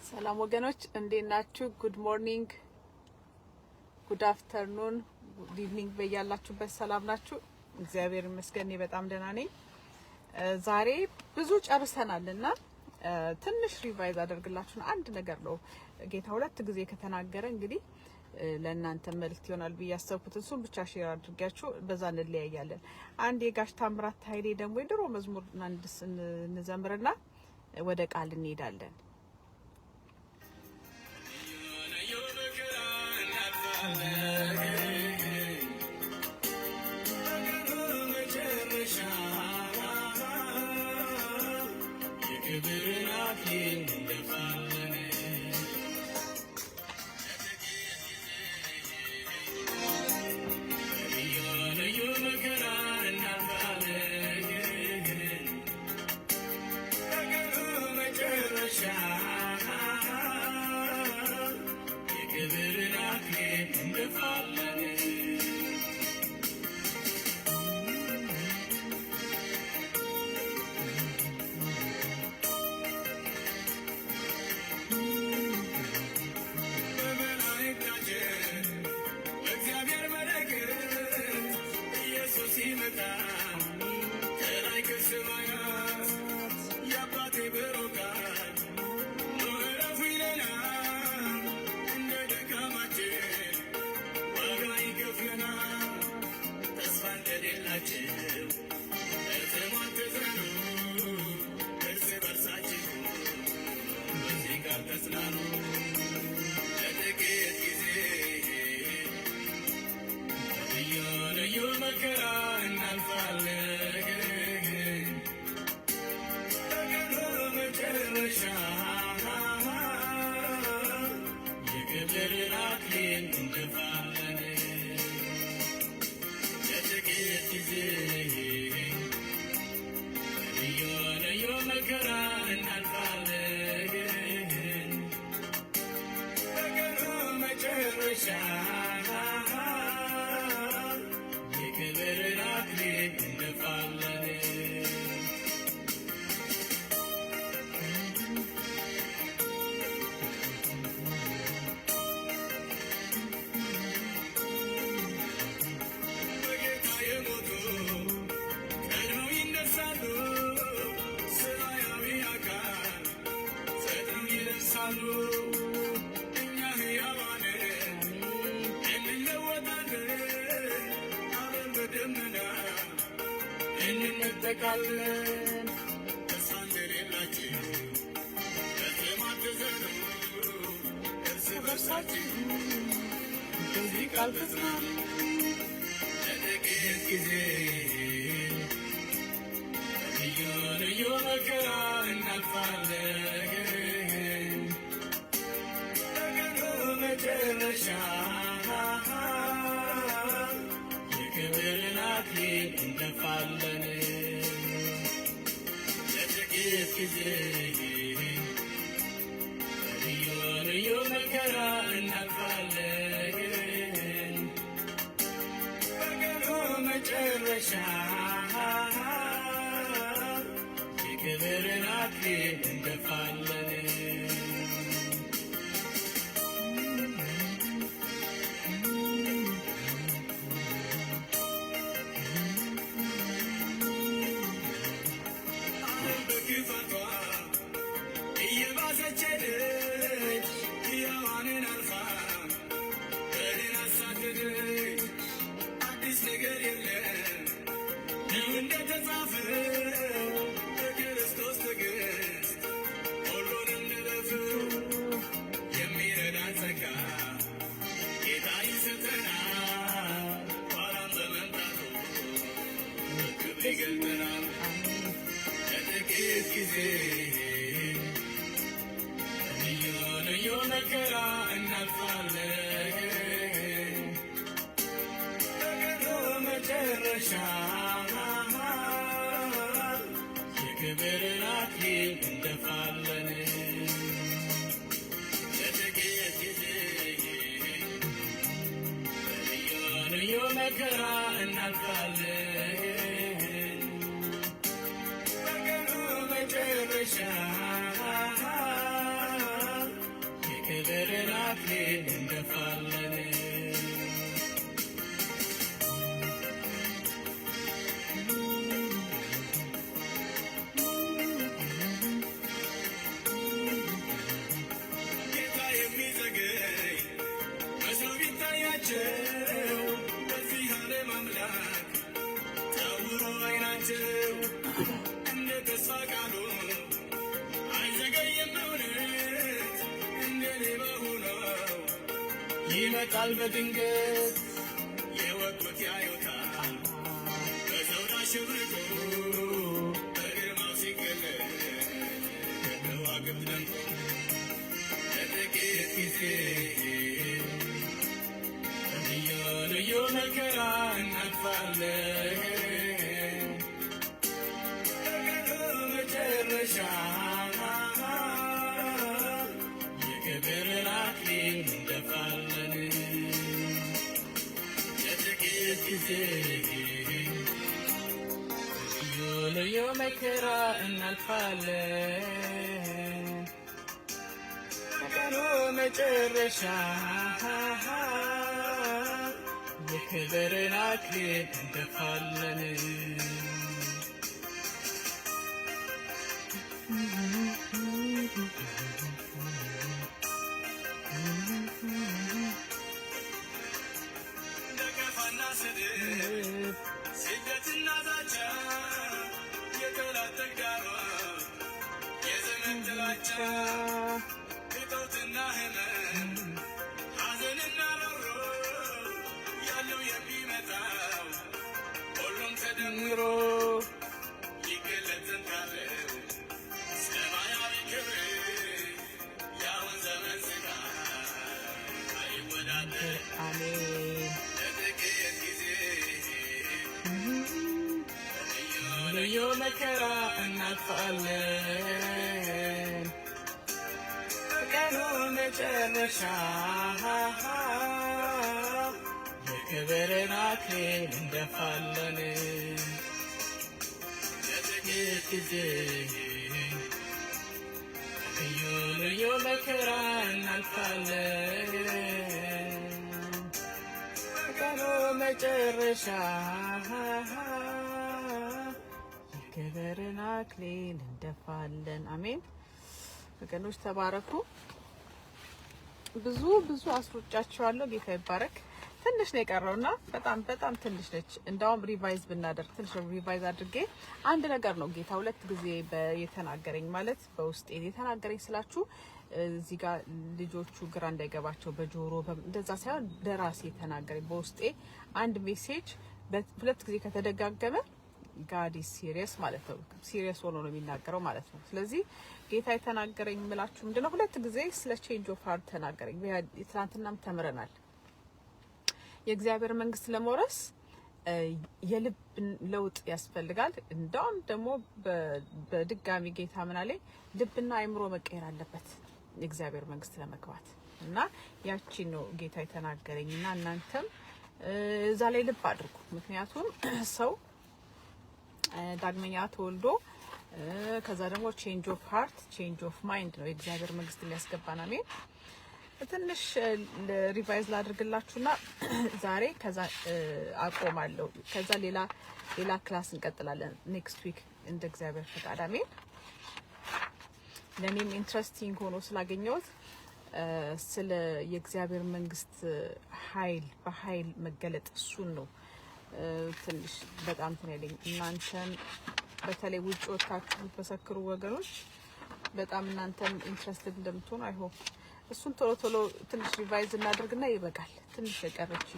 ሰላም ወገኖች እንዴት ናችሁ? ጉድ ሞርኒንግ፣ ጉድ አፍተርኑን፣ ጉድ ኢቭኒንግ በያላችሁበት ሰላም ናችሁ? እግዚአብሔር ይመስገን በጣም ደህና ነኝ። ዛሬ ብዙ ጨርሰናልና ትንሽ ሪቫይዝ አደርግላችሁ አንድ ነገር ነው ጌታ ሁለት ጊዜ ከተናገረ እንግዲህ ለእናንተ መልእክት ይሆናል ብዬ ያሰብኩት እሱን ብቻ ሼር አድርጋችሁ በዛ እንለያያለን። አንድ የጋሽ ታምራት ኃይሌ ደግሞ የድሮ መዝሙር እንዘምርና ወደ ቃል እንሄዳለን። የክብርን አክሊል እንደፋለን ጌታ የሚዘገይ መስሎ ቢታያቸው በዚህ ዓለም አምላክ ታውሮ አይናቸው እንደ ተስፋ ቃሉ አይዘገይም እውነት እንደ ሌባ ሆነው ይመጣል በድንገት የወጉት ያዩታል በዘውድ አሸብርቆ በግርማው ሲገለጥ በከዋክብት ደምቆ ለጥቂት ጊዜ በልዩ ልዩ መከራ እናልፋለን መጨረሻ የክብርን አክሊል እንደፋለን ለጥቂት ጊዜ ልዩ ልዩ መከራ እናልፋለን ቀኑ መጨረሻ የክብርን አክሊል እንደፋለን ነቀፋና ስድብ ስደትና ዛቻ የጠላት ተግዳሮት የዘመን ጥላቻ እጦትና ሕመም ሐዘንና ሮሮ ያለው የሚመጣው ሁሉም ተደምሮ ይገለጥ ዘንድ ካለው ሰማያዊ ክብር ያውን ዘመን ስቃይ አይወዳደር አሜን ለጥቂት ጊዜ ልዩ መከራ እናልፋለን ቀኑ መጨረሻ የክብርን አክሊል እንደፋለን ለጥቂት ጊዜ ልዩ ልዩ መከራ እናልፋለን ቀኑ መጨረሻ የክብርን አክሊል እንደፋለን አሜን ወገኖች ተባረኩ ብዙ አስሮጫቸዋለሁ ጌታ ይባረክ ትንሽ ነው የቀረውና በጣም ትንሽ ነች እንዳውም ሪቫይዝ ብናደርግ ትንሽ ሪቫይዝ አድርጌ አንድ ነገር ነው ጌታ ሁለት ጊዜ የተናገረኝ ማለት በውስጤ የተናገረኝ ስላችሁ እዚህ ጋር ልጆቹ ግራ እንዳይገባቸው በጆሮ እንደዛ ሳይሆን ደራሲ የተናገረኝ በውስጤ አንድ ሜሴጅ ሁለት ጊዜ ከተደጋገመ God is serious ማለት ነው ሲሪየስ ሆኖ ነው የሚናገረው ማለት ነው ስለዚህ ጌታ የተናገረኝ ምላችሁ ምንድነው ሁለት ጊዜ ስለ ቼንጅ ኦፍ ሃርት ተናገረኝ ትናንትናም ተምረናል የእግዚአብሔር መንግስት ለመውረስ የልብ ለውጥ ያስፈልጋል እንደውም ደግሞ በድጋሚ ጌታ ምን አለኝ ልብና አይምሮ መቀየር አለበት የእግዚአብሔር መንግስት ለመግባት እና ያቺ ነው ጌታ የተናገረኝና እናንተም እዛ ላይ ልብ አድርጉ ምክንያቱም ሰው ዳግመኛ ተወልዶ ከዛ ደግሞ ቼንጅ ኦፍ ሃርት ቼንጅ ኦፍ ማይንድ ነው የእግዚአብሔር መንግስት ሊያስገባን አሜን ትንሽ ሪቫይዝ ላድርግላችሁና ዛሬ ከዛ አቆማለሁ ከዛ ሌላ ክላስ እንቀጥላለን ኔክስት ዊክ እንደ እግዚአብሔር ፈቃድ አሜን ለኔም ኢንትረስቲንግ ሆኖ ስላገኘሁት ስለ የእግዚአብሔር መንግስት በኃይል መገለጥ እሱን ነው ትንሽ በጣም ተነለኝ እናንተም በተለይ ውጭ ወጣችሁ ተሰክሩ ወገኖች በጣም እናንተም ኢንትረስትድ እንደምትሆኑ አይ ሆፕ እሱን ቶሎ ትንሽ ሪቫይዝ እናደርግና ይበቃል ትንሽ የቀረች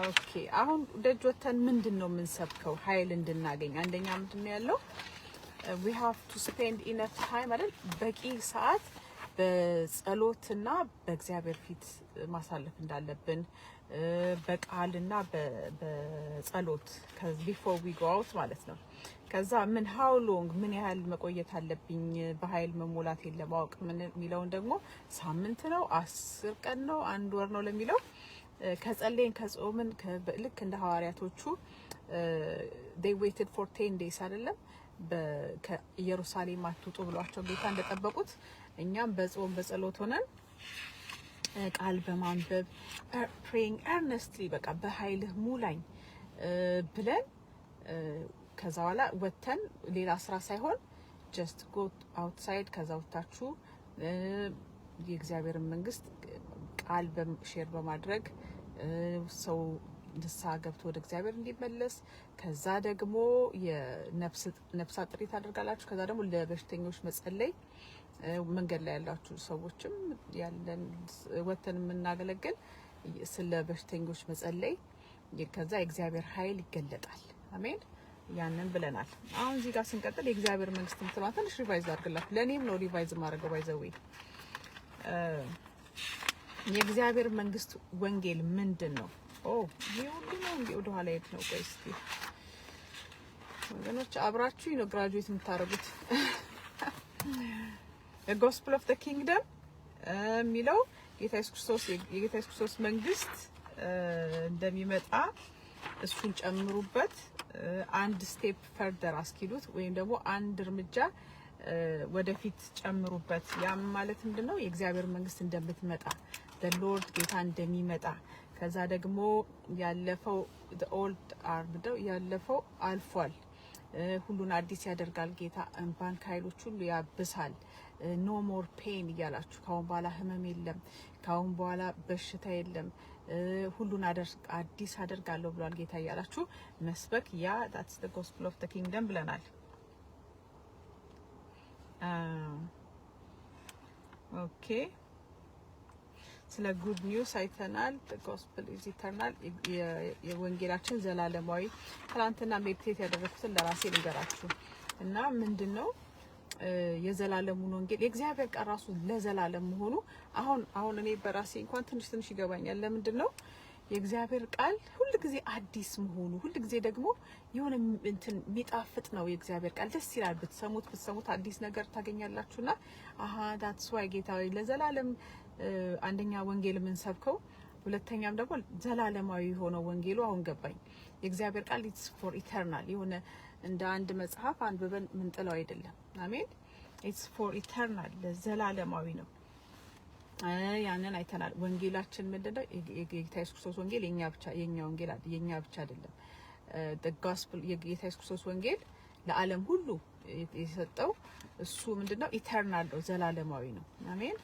ኦኬ አሁን ደጆተን ምንድነው የምንሰብከው ኃይል እንድናገኝ አንደኛ ምንድነው ያለው we have to spend enough time አይደል በቂ ሰዓት በጸሎትና በእግዚአብሔር ፊት ማሳለፍ እንዳለብን በቃልና በጸሎት before we go out ማለት ነው ከዛ ምን how long ምን ያህል መቆየት አለብኝ በኃይል መሞላት ለማወቅ ምን የሚለውን ደግሞ ሳምንት ነው 10 ቀን ነው 1 ወር ነው ለሚለው ከጸለይን ከጾምን ልክ እንደ ሐዋርያቶቹ they waited for 10 days አይደለም ከኢየሩሳሌም አትውጡ ብሏቸው ጌታ እንደጠበቁት እኛም በጾም በጸሎት ሆነን ቃል በማንበብ praying earnestly በቃ በኃይልህ ሙላኝ ብለን ከዛ በኋላ ወተን ሌላ ስራ ሳይሆን just go outside ከዛ ወጣችሁ የእግዚአብሔር መንግስት ቃል በሼር በማድረግ ሰው ንስሐ ገብቶ ወደ እግዚአብሔር እንዲመለስ ከዛ ደግሞ የነፍስ ጥሪ ታደርጋላችሁ ከዛ ደግሞ ለበሽተኞች መጸለይ መንገድ ላይ ያላችሁ ሰዎችም ያለን ወተን የምናገለግል ስለ በሽተኞች መጸለይ ከዛ የእግዚአብሔር ኃይል ይገለጣል አሜን ያንን ብለናል አሁን እዚህ ጋር ስንቀጥል የእግዚአብሔር መንግስት እንትሏን ትንሽ ሪቫይዝ አድርግላችሁ ለኔም ነው ሪቫይዝ ማድረገው ባይዘው የእግዚአብሔር መንግስት ወንጌል ምንድነው ይሄ ሁሉ ነው እንዴ ወደ ኋላ የት ነው ቆይ እስቲ ወገኖች አብራችሁ ነው ግራጁዌት የምታረጉት the gospel of the kingdom ሚለው ጌታ ኢየሱስ ክርስቶስ መንግስት እንደሚመጣ እሱን ጨምሩበት አንድ ስቴፕ ፈርደር አስኪዱት ወይም ደግሞ አንድ እርምጃ ወደፊት ጨምሩበት ያም ማለት ምንድነው የእግዚአብሔር መንግስት እንደምትመጣ the lord ጌታ እንደሚመጣ ከዛ ደግሞ ያለፈው the old are ያለፈው አልፏል ሁሉን አዲስ ያደርጋል ጌታ እንባን ካይሎች ሁሉ ያብሳል no more pain ይያላችሁ ካሁን በኋላ ህመም የለም ካሁን በኋላ በሽታ የለም ሁሉን አዲስ አደርጋለሁ ብሏል ጌታ ይያላችሁ መስበክ ያ that's the gospel of the kingdom ብለናል okay ስለ good news አይተናል the gospel is eternal የወንጌላችን ዘላለማዊ ትላንትና ሜዲቴት ያደረኩትን ለራሴ ልንገራችሁ እና ምንድነው የዘላለሙን ወንጌል የእግዚአብሔር ቃል ራሱ ለዘላለም መሆኑ አሁን እኔ በራሴ እንኳን ትንሽ ይገባኛል ለምንድነው የእግዚአብሔር ቃል ሁሉ ጊዜ አዲስ መሆኑ ሁሉ ጊዜ ደግሞ የሆነ እንትን ሚጣፍጥ ነው የእግዚአብሔር ቃል ደስ ይላል ብትሰሙት አዲስ ነገር ታገኛላችሁና that's why ጌታዬ ለዘላለም አንደኛ ወንጌል ምን ሰብከው ሁለተኛም ደግሞ ዘላለማዊ ሆኖ ወንጌሉ አሁን ገባኝ የእግዚአብሔር ቃል it's for eternal የሆነ እንደ አንድ መጽሐፍ አንብበን ምን ጥለው አይደለም አሜን it's for eternal ለዘላለማዊ ነው ያንን አይተናል ወንጌላችን ምንድነው የጌታ ኢየሱስ ክርስቶስ ወንጌል የኛ ብቻ አይደለም the gospel የጌታ ኢየሱስ ክርስቶስ ወንጌል ለዓለም ሁሉ የሰጠው እሱ ምንድነው eternal ነው ዘላለማዊ ነው አሜን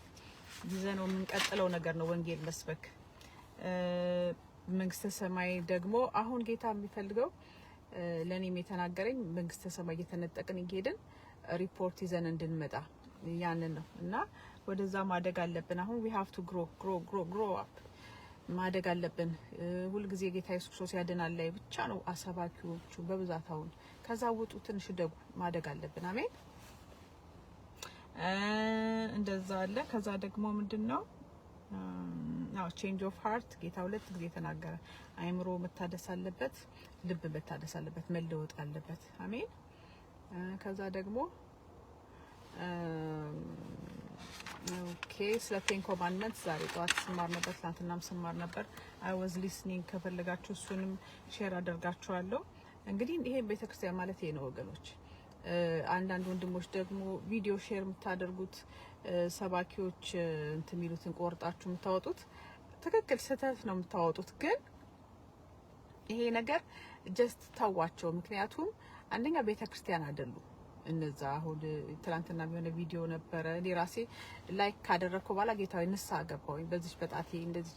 ይዘነው የምንቀጥለው ነገር ነው ወንጌል መስበክ መንግስተ ሰማይ ደግሞ አሁን ጌታ የሚፈልገው ለኔም የተናገረኝ መንግስተ ሰማይ እየተነጠቅን ይሄድን ሪፖርት ይዘን እንድንመጣ ያንን ነው እና ወደዛ ማደግ አለብን አሁን we have to grow up ማደግ አለብን ሁሉ ጊዜ ጌታ ኢየሱስ ክርስቶስ ያድናል ላይ ብቻ ነው አሰባኪዎቹ በብዛት አሁን ከዛ ውጡ ትንሽ ደጉ ማደግ አለብን አሜን እንደዛ አለ ከዛ ደግሞ ምንድነው change of heart ጌታ ሁለት ጊዜ ተናገረ አይምሮ መታደስ አለበት ልብ መታደስ አለበት መለወጥ አለበት አሜን ከዛ ደግሞ okay ስለ 10 commandments ዛሬ ጧት ስማር ነበር ትናንትናም ስማር ነበር I was listening ከፈለጋችሁ እሱንም ሼር አደርጋችኋለሁ እንግዲህ ይሄ ቤተክርስቲያን ማለት ይሄ ነው ወገኖች አንዳንድ ወንድሞች ደግሞ ቪዲዮ ሼር የምታደርጉት ሰባኪዎች እንትን ሚሉትን ቆርጣችሁ የምታወጡት ትክክል ስህተት ነው የምታወጡት ግን ይሄ ነገር just ታዋቸው ምክንያቱም አንደኛ ቤተክርስቲያን አይደሉ እነዛ አሁን ትላንትና የሆነ ቪዲዮ ነበር እኔ ራሴ ላይክ ካደረኩ በኋላ ጌታዬ ንስሐ ገባሁኝ በዚህ በጣቴ እንደዚህ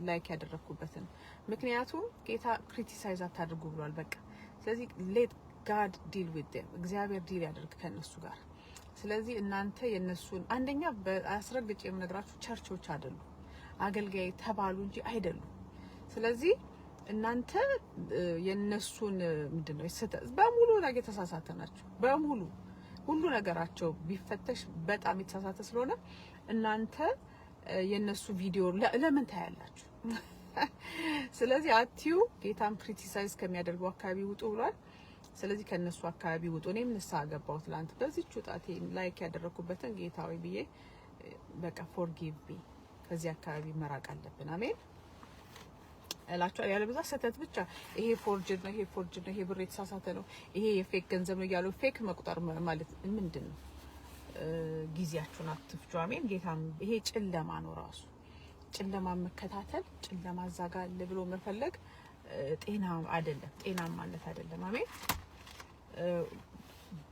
ላይክ ያደረኩበትን ምክንያቱም ጌታ ክሪቲሳይዝ አታድርጉ ብሏል በቃ ስለዚህ let God deal with them እግዚአብሔር ዲል ያደርግ ከነሱ ጋር ስለዚህ እናንተ የነሱን አንደኛ በአስረግጬ የምነግራችሁ ቸርቾች አይደሉ አገልጋይ ተባሉ እንጂ አይደሉ ስለዚህ እናንተ የነሱን ምንድነው በሙሉ ነገር የተሳሳተ ናቸው በሙሉ ሁሉ ነገራቸው ቢፈተሽ በጣም የተሳሳተ ስለሆነ እናንተ የነሱ ቪዲዮ ለምን ታያላችሁ ስለዚህ አትዩ ጌታም ክሪቲሳይዝ ከሚያደርገው አካባቢ ውጡ ብሏል ስለዚህ ከነሱ አካባቢ ውጡ እኔም ንስሐ ገባሁ ትላንት በዚህች ጣቴ ላይክ ያደረኩበትን ጌታዊ ብዬ በቃ forgive me ከዚህ አካባቢ መራቅ አለብን አሜን እላችኋለሁ። ያለ ብዙ ስህተት ብቻ ይሄ ፎርጅድ ነው፣ ይሄ ፎርጅድ ነው፣ ይሄ ብር የተሳሳተ ነው፣ ይሄ የፌክ ገንዘብ ነው እያሉ ፌክ መቁጠር ማለት ምንድነው? ጊዜያችሁን አትፍጁ። አሜን። ጌታም ይሄ ጨለማ ነው ራሱ ጨለማ መከታተል፣ ጨለማ ዛጋል ብሎ መፈለግ ጤና አይደለም፣ ጤናም ማለት አይደለም። አሜን።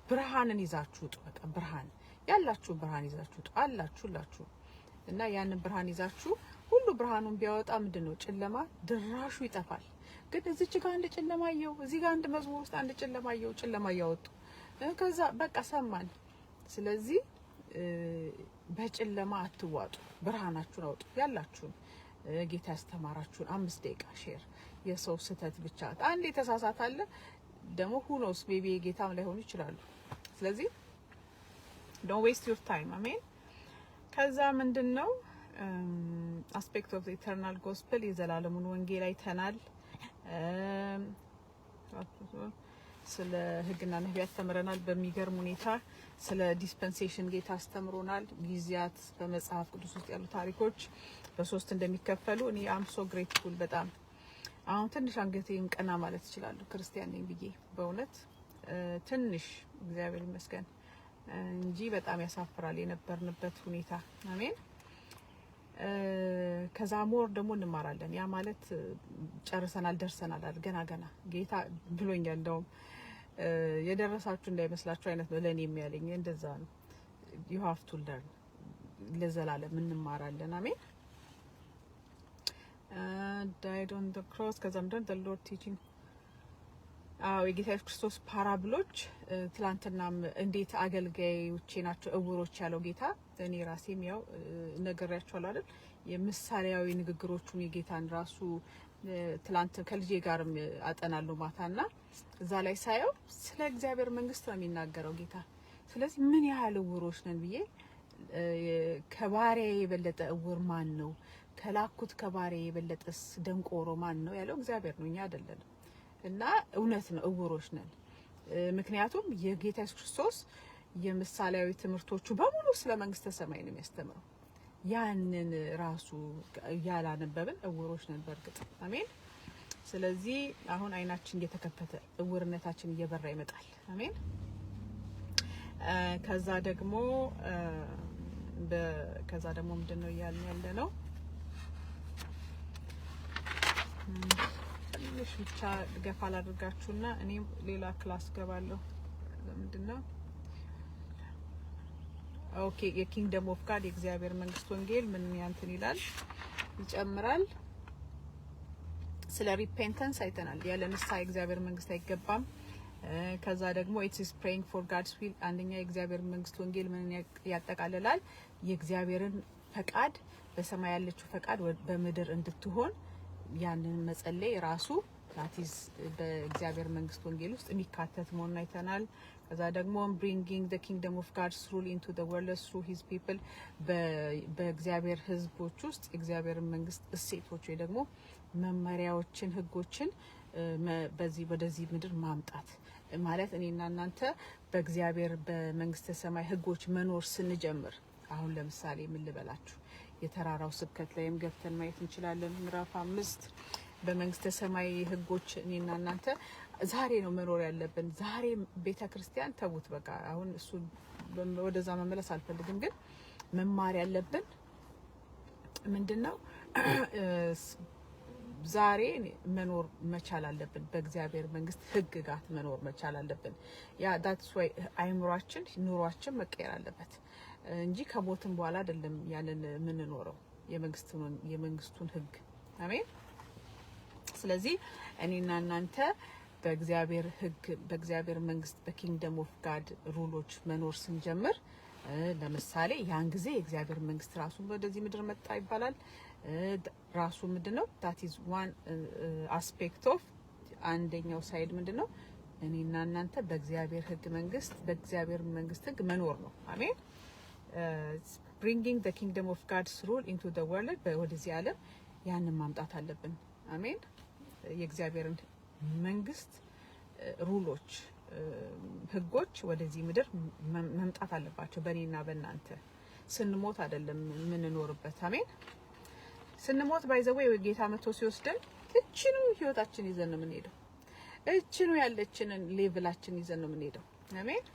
ብርሃንን ይዛችሁ ውጡ። በቃ ብርሃን ያላችሁ ብርሃን ይዛችሁ ውጡ አላችሁላችሁ እና ያንን ብርሃን ይዛችሁ ሁሉ ብርሃኑን ቢያወጣ ምንድነው ጨለማ ድራሹ ይጠፋል። ግን እዚች ጋር አንድ ጨለማየው፣ እዚህ ጋር አንድ መዝሙር ውስጥ አንድ ጨለማየው ጨለማ ያወጡ ከዛ በቃ ሰማን። ስለዚህ በጨለማ አትዋጡ፣ ብርሃናችሁን አውጡ። ያላችሁን ጌታ ያስተማራችሁን 5 ደቂቃ ሼር የሰው ስህተት ብቻ አንዴ ተሳሳታለ ደግሞ ሁኖስ ቤቢ ጌታም ላይሆኑ ይችላሉ። ስለዚህ don't waste your time አሜን። ከዛ ምንድነው አስፔክት ኦፍ ኢተርናል ጎስፔል የዘላለሙን ወንጌል አይተናል። ስለ ህግና ነቢያት ተምረናል። በሚገርም ሁኔታ ስለ ዲስፐንሴሽን ጌታ አስተምሮናል። ጊዜያት በመጽሐፍ ቅዱስ ውስጥ ያሉ ታሪኮች በ3 እንደሚከፈሉ እኔ አም ሶ ግሬትፉል በጣም አሁን ትንሽ አንገቴን ቀና ማለት እችላለሁ ክርስቲያን ነኝ ብዬ በእውነት ትንሽ እግዚአብሔር ይመስገን እንጂ በጣም ያሳፍራል የነበርንበት ሁኔታ። አሜን። ከዛ ሞር ደግሞ እንማራለን። ያ ማለት ጨርሰናል ደርሰናል ገና ጌታ ብሎኛል። እንደውም የደረሳችሁ እንዳይመስላችሁ አይነት ነው ለኔ የሚያለኝ እንደዛ ነው። you have to learn ለዘላለም እንማራለን። አሜን። died on the cross ከዛም ደግሞ the Lord teaching የጌታ ክርስቶስ ፓራብሎች ትላንትናም እንዴት አገልጋዮቼ ናቸው እውሮች ያለው ጌታ እኔ ራሴም ያው ነገራችኋለሁ አይደል የምሳሌያዊ ንግግሮቹን የጌታን ራሱ ትላንት ከልጄ ጋርም አጠናለሁ ማታና እዛ ላይ ሳየው ስለ እግዚአብሔር መንግስት ነው የሚናገረው ጌታ። ስለዚህ ምን ያህል እውሮች ነን ብዬ ከባሪያዬ የበለጠ እውር ማን ነው? ከላኩት ከባሪያዬ የበለጠስ ደንቆሮ ማን ነው ያለው እግዚአብሔር ነው፣ እኛ አይደለንም። እና እውነት ነው እውሮች ነን። ምክንያቱም የጌታ ኢየሱስ ክርስቶስ የምሳሌያዊ ትምህርቶቹ በሙሉ ስለ መንግስተ ሰማይ ነው የሚያስተምረው። ያንን ራሱ ያላነበብን እውሮች ነን በእርግጥ። አሜን። ስለዚህ አሁን አይናችን እየተከፈተ እውርነታችን እየበራ ይመጣል። አሜን። ከዛ ደግሞ ምንድነው ያለ ነው ትንሽ ብቻ ገፋ ላድርጋችሁና እኔም ሌላ ክላስ ገባለሁ። ምንድነው ኦኬ የኪንግደም ኦፍ ጋድ የእግዚአብሔር መንግስት ወንጌል ምን ያንተን ይላል ይጨምራል። ስለ ሪፔንተንስ አይተናል። ያለ ንስሐ የእግዚአብሔር መንግስት አይገባም። ከዛ ደግሞ it is praying for God's will አንደኛ የእግዚአብሔር መንግስት ወንጌል ምን ያጠቃልላል? የእግዚአብሔርን ፈቃድ በሰማይ ያለችው ፈቃድ በምድር እንድትሆን ያንን መጸለይ ራሱ ላቲስ በእግዚአብሔር መንግስት ወንጌል ውስጥ የሚካተት መሆኑን አይተናል። ከዛ ደግሞ bringing the kingdom of God's rule into the world through his people በእግዚአብሔር ህዝቦች ውስጥ የእግዚአብሔር መንግስት እሴቶች ወይ ደግሞ መመሪያዎችን ህጎችን ወደዚህ ምድር ማምጣት ማለት እኔና እናንተ በእግዚአብሔር በመንግስተ ሰማይ ህጎች መኖር ስንጀምር አሁን ለምሳሌ ምን ልበላችሁ የተራራው ስብከት ላይም ገብተን ማየት እንችላለን። ምዕራፍ 5 በመንግስተ ሰማይ ህጎች እኔና እናንተ ዛሬ ነው መኖር ያለብን። ዛሬ ቤተክርስቲያን ተውት በቃ አሁን እሱ ወደዛ መመለስ አልፈልግም። ግን መማር ያለብን ምንድነው ዛሬ መኖር መቻል አለብን። በእግዚአብሔር መንግስት ህግጋት መኖር መቻል አለብን። ያ that's why አይምሯችን ኑሯችን መቀየር አለበት እንጂ ከሞትም በኋላ አይደለም ያንን ምን ኖረው የመንግስቱን ህግ። አሜን። ስለዚህ እኔና እናንተ በእግዚአብሔር ህግ በእግዚአብሔር መንግስት በኪንግደም ኦፍ ጋድ ሩሎች መኖር ስንጀምር ለምሳሌ ያን ጊዜ የእግዚአብሔር መንግስት ራሱ ወደዚህ ምድር መጣ ይባላል። ራሱ ምንድነው that is one aspect of አንደኛው ሳይድ ምንድነው እኔና እናንተ በእግዚአብሔር ህግ መንግስት በእግዚአብሔር መንግስት ህግ መኖር ነው። አሜን። bringing the kingdom of God's rule into the world ወደዚህ ዓለም ያንን ማምጣት አለብን። አሜን። የእግዚአብሔርን መንግስት ሩሎች ህጎች ወደዚህ ምድር መምጣት አለባቸው በእኔና በእናንተ። ስንሞት አይደለም ምን እንኖርበት። አሜን። ስንሞት ባይዘው ጌታ መጥቶ ሲወስደን እቺኑ ህይወታችን ይዘን ነው የምንሄደው። እቺኑ ያለችንን ሌቭላችን ይዘን ነው የምንሄደው። አሜን።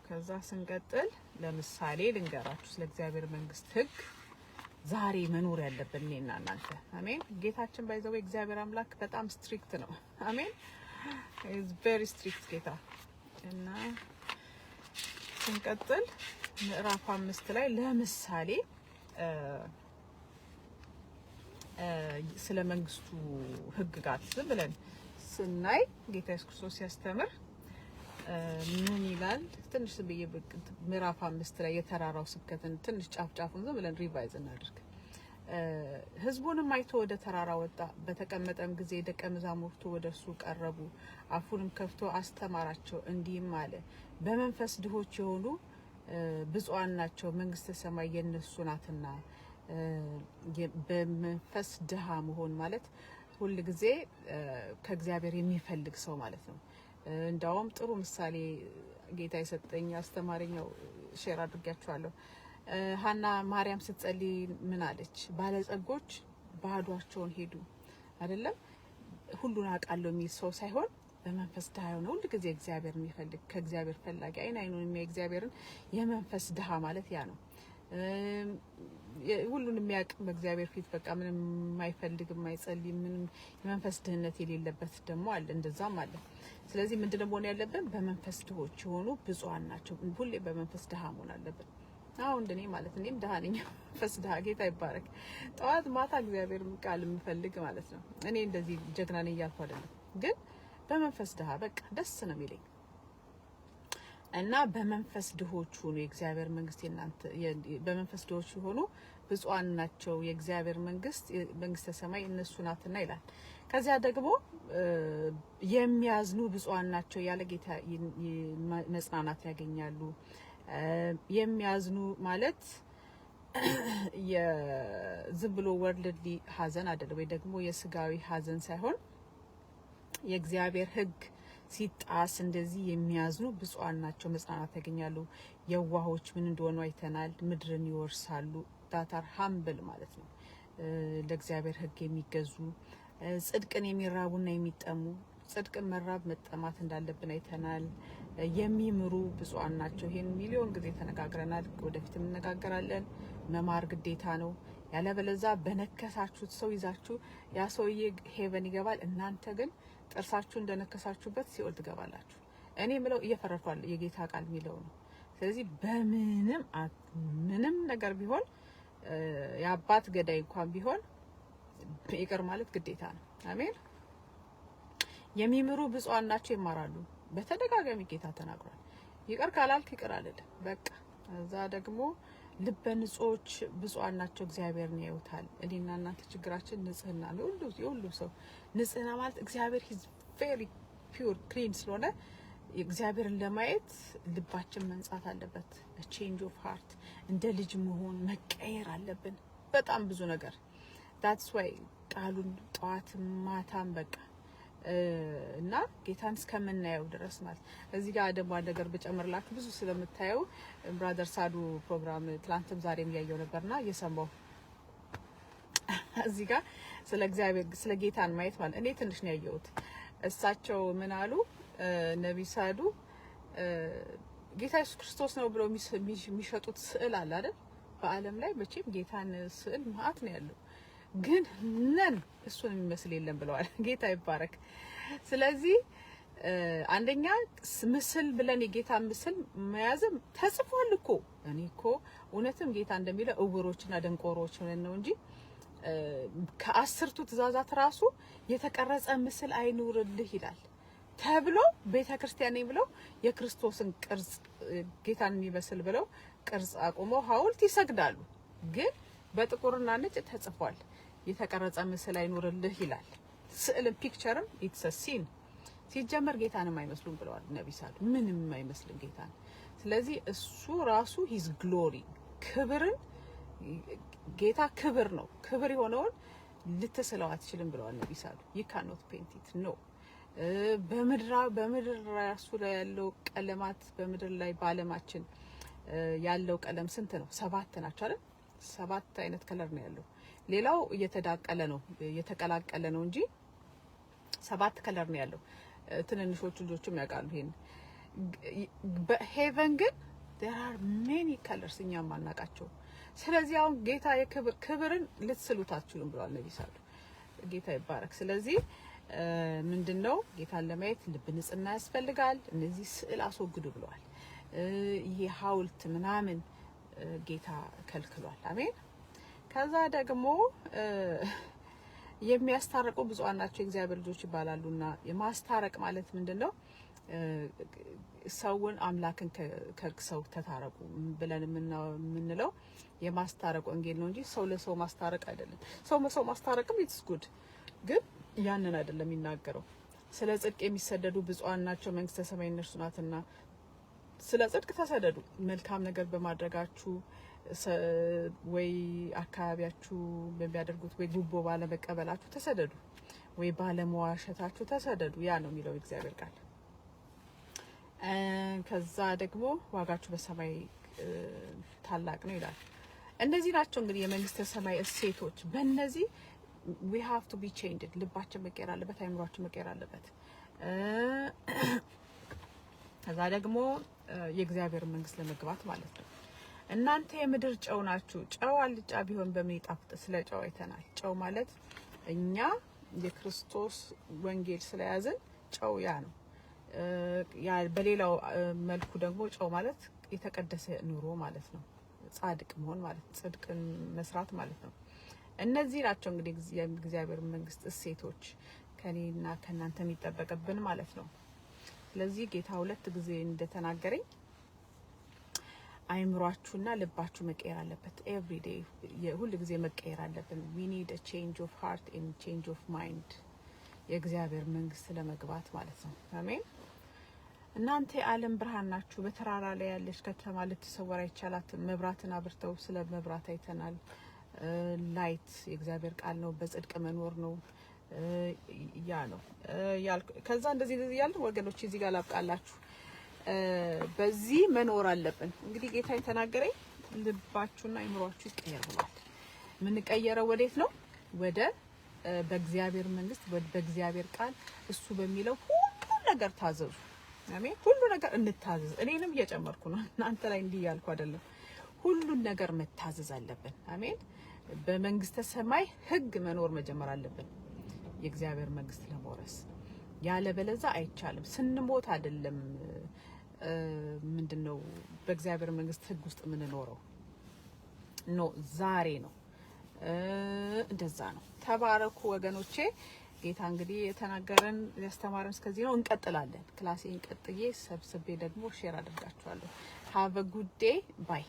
ከዛ ስንቀጥል ለምሳሌ ልንገራችሁ ስለ እግዚአብሔር መንግስት ህግ ዛሬ መኖር ያለብን እኔና እናንተ። አሜን። ጌታችን ባይዘው እግዚአብሔር አምላክ በጣም ስትሪክት ነው። አሜን። is very strict ጌታ እና ስንቀጥል ምዕራፍ 5 ላይ ለምሳሌ ስለ መንግስቱ ህግጋት ዝም ብለን ስናይ ጌታ ኢየሱስ ክርስቶስ ሲያስተምር ምን ይላል? ትንሽ ብዬ ምዕራፍ 5 ላይ የተራራው ስብከትን ትንሽ ጫፍጫፉን ዝም ብለን ሪቫይዝ እናድርግ። ህዝቡንም አይቶ ወደ ተራራ ወጣ። በተቀመጠም ጊዜ ደቀ መዛሙርቱ ወደሱ ቀረቡ። አፉንም ከፍቶ አስተማራቸው፣ እንዲህም አለ፣ በመንፈስ ድሆች የሆኑ ብፁዓን ናቸው፣ መንግስተ ሰማይ የነሱ ናትና። በመንፈስ ድሃ መሆን ማለት ሁሉ ጊዜ ከእግዚአብሔር የሚፈልግ ሰው ማለት ነው። እንዳውም ጥሩ ምሳሌ ጌታ የሰጠኝ አስተማሪኛው ሼር አድርጋችኋለሁ። ሀና ማርያም ስትጸልይ ምን አለች? ባለጸጎች ባዷቸውን ሄዱ አይደለም። ሁሉን አውቃለሁ የሚል ሰው ሳይሆን በመንፈስ ድሃ የሆነ ሁሉ ጊዜ እግዚአብሔር የሚፈልግ ከእግዚአብሔር ፈላጊ አይኑን የሚያይ እግዚአብሔርን የመንፈስ ድሃ ማለት ያ ነው። ሁሉን የሚያውቅ በእግዚአብሔር ፊት በቃ ምንም የማይፈልግ የማይጸልይ ምንም የመንፈስ ድህነት የሌለበት ደግሞ አለ፣ እንደዛም አለ። ስለዚህ ምንድነው መሆን ያለብን? በመንፈስ ድሆች የሆኑ ብፁዓን ናቸው። ሁሌ በመንፈስ ድሃ መሆን አለብን። አሁን እንደኔ ማለት እኔም ድሃ ነኝ። መንፈስ ድሃ ጌታ ይባረክ። ጠዋት ማታ እግዚአብሔር ቃል የምፈልግ ማለት ነው። እኔ እንደዚህ ጀግና ነኝ እያልኩ አይደለም፣ ግን በመንፈስ ድሃ በቃ ደስ ነው የሚለኝ እና በመንፈስ ድሆች ሆኑ የእግዚአብሔር መንግስት የናንተ በመንፈስ ድሆች ሆኑ ብፁዓን ናቸው የእግዚአብሔር መንግስት መንግስተ ሰማይ እነሱ ናትና ይላል። ከዚያ ደግሞ የሚያዝኑ ብፁዓን ናቸው ያለ ጌታ መጽናናት ያገኛሉ። የሚያዝኑ ማለት የዝም ብሎ ወርልድሊ ሀዘን አይደለም፣ ወይ ደግሞ የስጋዊ ሀዘን ሳይሆን የእግዚአብሔር ህግ ሲጣስ እንደዚህ የሚያዝኑ ብፁዓን ናቸው መጽናናት ያገኛሉ። የዋሆች ምን እንደሆኑ አይተናል፣ ምድርን ይወርሳሉ። ዳታር ሀምብል ማለት ነው። ለእግዚአብሔር ህግ የሚገዙ ጽድቅን የሚራቡና የሚጠሙ ጽድቅን መራብ መጠማት እንዳለብን አይተናል። የሚምሩ ብፁዓን ናቸው። ይሄን ሚሊዮን ጊዜ ተነጋግረናል፣ ወደፊትም እንነጋገራለን። መማር ግዴታ ነው። ያለበለዛ በነከሳችሁት ሰው ይዛችሁ ያ ሰውዬ ሄቨን ይገባል፣ እናንተ ግን ጥርሳችሁ እንደነከሳችሁበት ሲኦል ትገባላችሁ። እኔ ምለው እየፈረቷል የጌታ ቃል ሚለው ነው። ስለዚህ ምንም ነገር ቢሆን የአባት ገዳይ እንኳን ቢሆን ይቅር ማለት ግዴታ ነው። አሜን። የሚምሩ ብፁዓን ናቸው ይማራሉ። በተደጋጋሚ ጌታ ተናግሯል። ይቅር ካላልክ ይቅር አይደለም በቃ። እዛ ደግሞ ልበ ንጹዎች ብፁዓን ናቸው እግዚአብሔርን ያዩታል። እኔና እናንተ ችግራችን ንጽህና ነው። ሁሉ ሰው ንጽህና ማለት እግዚአብሔር ሂዝ ቬሪ ፒውር ክሊን ስለሆነ እግዚአብሔርን ለማየት ልባችን መንጻት አለበት። ቼንጅ ኦፍ ሃርት እንደ ልጅ መሆን መቀየር አለብን። በጣም ብዙ ነገር that's why ቃሉን ጧት ማታም በቃ እና ጌታን እስከምናየው ድረስ ማለት እዚህ ጋር ደግሞ ነገር በጨመርላችሁ ብዙ ስለምታየው ብራዘር ሳዱ ፕሮግራም ትላንትም ዛሬም ያየው ነበርና እየሰማው እዚህ ጋር ስለ እግዚአብሔር ስለ ጌታን ማየት ማለት እኔ ትንሽ ነው ያየሁት። እሳቸው ምን አሉ? ነብይ ሳዱ ጌታ ኢየሱስ ክርስቶስ ነው ብለው የሚሸጡት ስዕል አለ አይደል? በአለም ላይ መቼም ጌታን ስዕል ማአት ነው ያለው፣ ግን ነን እሱን የሚመስል የለም ብለዋል። ጌታ ይባረክ። ስለዚህ አንደኛ ምስል ብለን የጌታ ምስል መያዝም ተጽፏል እኮ። እኔ እኮ እውነትም ጌታ እንደሚለው እውሮችና ደንቆሮች ሆነን ነው እንጂ ከ10ቱ ትእዛዛት ራሱ የተቀረጸ ምስል አይኑርልህ ይላል ተብሎ ቤተክርስቲያን ነኝ ብለው የክርስቶስን ቅርጽ ጌታን የሚመስል ብለው ቅርጽ አቁመው ሐውልት ይሰግዳሉ። ግን በጥቁርና ነጭ ተጽፏል የተቀረጸ ምስል አይኑርልህ ይላል። ስዕልም ፒክቸርም ኢትስ አ ሲን ሲጀመር ጌታንም አይመስሉም ብለዋል ነብይ ሳዱ። ምንም አይመስልም ጌታን። ስለዚህ እሱ ራሱ ሂዝ ግሎሪ ክብርን ጌታ ክብር ነው። ክብር የሆነውን ልትስለው አትችልም ብለዋል ነብይ ሳዱ። you cannot paint it no በምድር ራሱ ላይ ያለው ቀለማት በምድር ላይ ባለማችን ያለው ቀለም ስንት ነው? 7 ናቸው አይደል? 7 አይነት ከለር ነው ያለው። ሌላው እየተዳቀለ ነው እየተቀላቀለ ነው እንጂ 7 ከለር ነው ያለው። ትንንሾቹ ልጆችም ያውቃሉ ይሄን። በሄቨን ግን there are many colors እኛ ማናቃቸው። ስለዚህ አሁን ጌታ ክብርን ልትስሉት አትችሉም ብሏል ነብይ ሳሉ። ጌታ ይባረክ። ስለዚህ ምንድነው ጌታን ለማየት ልብ ንጽህና ያስፈልጋል። እነዚህ ስዕል አስወግዱ ብለዋል። ይሄ ሐውልት ምናምን ጌታ ከልክሏል። አሜን። ከዛ ደግሞ የሚያስታርቁ ብዙአን ናቸው የእግዚአብሔር ልጆች ይባላሉና የማስታረቅ ማለት ምንድነው? ሰውን አምላክን ከሰው ተታረቁ ብለን የምንለው የማስታረቅ ወንጌል ነው እንጂ ሰው ለሰው ማስታረቅ አይደለም። ሰው ለሰው ማስታረቅም ኢትስ ጉድ፣ ግን ያንን አይደለም የሚናገረው። ስለ ጽድቅ የሚሰደዱ ብዙአን ናቸው መንግስተ ሰማይ እነርሱ ናትና፣ ስለ ጽድቅ ተሰደዱ። መልካም ነገር በማድረጋችሁ ወይ አካባቢያችሁ በሚያደርጉት ወይ ጉቦ ባለመቀበላችሁ ተሰደዱ፣ ወይ ባለመዋሸታችሁ ተሰደዱ። ያ ነው የሚለው እግዚአብሔር ቃል። ከዛ ደግሞ ዋጋችሁ በሰማይ ታላቅ ነው ይላል። እነዚህ ናቸው እንግዲህ የመንግስተ ሰማይ እሴቶች። በእነዚህ we have to be changed። ልባችን መቀየር አለበት፣ አይምሮአችን መቀየር አለበት። ከዛ ደግሞ የእግዚአብሔር መንግስት ለመግባት ማለት ነው። እናንተ የምድር ጨው ናችሁ። ጨው አልጫ ቢሆን በምን ይጣፍጥ? ስለ ጨው አይተናል። ጨው ማለት እኛ የክርስቶስ ወንጌል ስለያዝን ጨው ያ ነው። ያ በሌላው መልኩ ደግሞ ጨው ማለት የተቀደሰ ኑሮ ማለት ነው። ጻድቅ መሆን ማለት ጽድቅን መስራት ማለት ነው። እነዚህ ናቸው እንግዲህ የእግዚአብሔር መንግስት እሴቶች ከኔና ከናንተ የሚጠበቅብን ማለት ነው። ስለዚህ ጌታ 2 ጊዜ እንደተናገረኝ አይምሯችሁና ልባችሁ መቀየር አለበት። ኤቭሪ ዴይ ሁሉ ጊዜ መቀየር አለብን። we need a change of heart and change of mind የእግዚአብሔር መንግስት ለመግባት ማለት ነው። አሜን። እናንተ የዓለም ብርሃን ናችሁ። በተራራ ላይ ያለች ከተማ ልትሰወር አይቻላትም። መብራትን አብርተው ስለ መብራት አይተናል። ላይት የእግዚአብሔር ቃል ነው። በጽድቅ መኖር ነው። ያ ነው ከዛ እንደዚህ ያለ ወገኖች እዚህ ጋር ላብቃላችሁ። በዚህ መኖር አለብን። እንግዲህ ጌታ የተናገረኝ ልባችሁና አይምሮአችሁ ይቀየር ብሏል። ምን ቀየረው? ወዴት ነው? ወደ በእግዚአብሔር መንግስት፣ በእግዚአብሔር ቃል እሱ በሚለው ሁሉ ነገር ታዘዙ። አሜን። ሁሉ ነገር እንታዘዝ። እኔንም እየጨመርኩ ነው፣ እናንተ ላይ እንዲህ ያልኩ አይደለም። ሁሉን ነገር መታዘዝ አለብን። አሜን። በመንግስተ ሰማይ ህግ መኖር መጀመር አለብን የእግዚአብሔር መንግስት ለመውረስ። ያለበለዛ አይቻልም። ስንሞት አይደለም ምንድነው በእግዚአብሔር መንግስት ህግ ውስጥ ምን ኖረው ነው፣ ዛሬ ነው። እንደዛ ነው። ተባረኩ ወገኖቼ። ጌታ እንግዲህ የተናገረን ያስተማረን እስከዚህ ነው። እንቀጥላለን። ክላሴን ቀጥዬ ሰብስቤ ደግሞ ሼር አድርጋችኋለሁ። ሃቭ አ ጉድ ዴይ ባይ